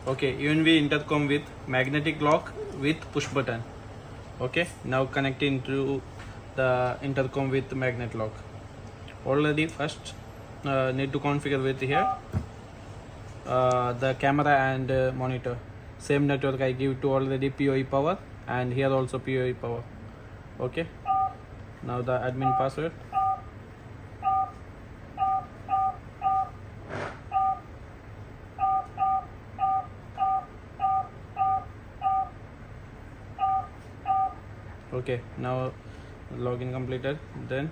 Okay, UNV intercom with magnetic lock with push button. Okay, now connecting to the intercom with magnet lock. Already first need to configure with here the camera and monitor. Same network I give to already PoE power, and here also PoE power. Okay, now the admin password. Okay, now login completed. Then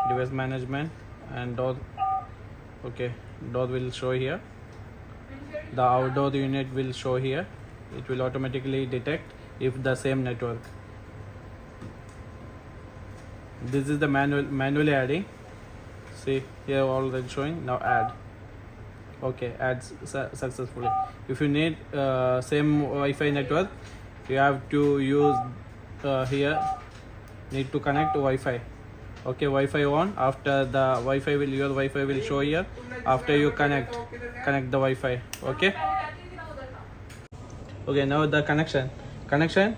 device management and door. Okay, door will show here. The outdoor unit will show here. It will automatically detect if the same network. This is the manually adding. See here already showing. Now add. Okay, adds successfully. If you need same Wi-Fi network, you have to use here. Need to connect to Wi-Fi. Okay, Wi-Fi on. After the Wi-Fi will your Wi-Fi will show here. After you connect the Wi-Fi. Okay. Okay, now the connection.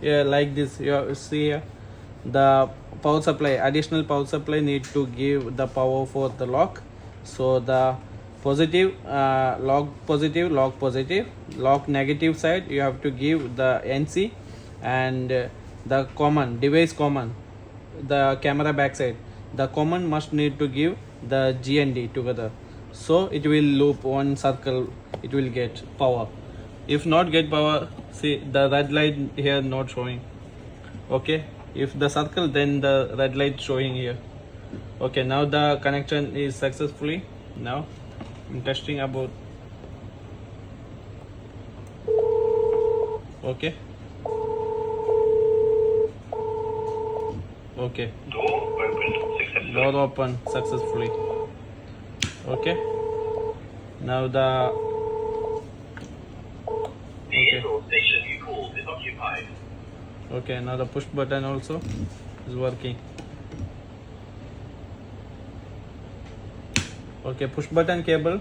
Yeah, like this. You see here the power supply. Additional power supply need to give the power for the lock. So the positive lock negative side you have to give the NC, and the common device common, the camera backside, the common must need to give the GND together, so it will loop one circle, it will get power. If not get power, see the red light here not showing. Okay, if the circle, then the red light showing here. Okay, now the connection is successfully. Now I'm testing about. Okay. Okay. Door open successfully. Okay. Now the. Okay. Okay. Now the push button also is working. Okay, push button cable,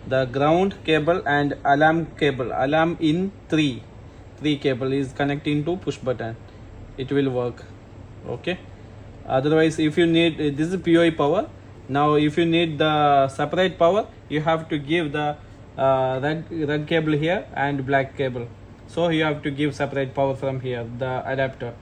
the ground cable and alarm cable, alarm in three cable is connecting to push button. It will work. Okay. Otherwise, if you need this is PoE power. Now, if you need the separate power, you have to give the red cable here and black cable. So you have to give separate power from here, the adapter.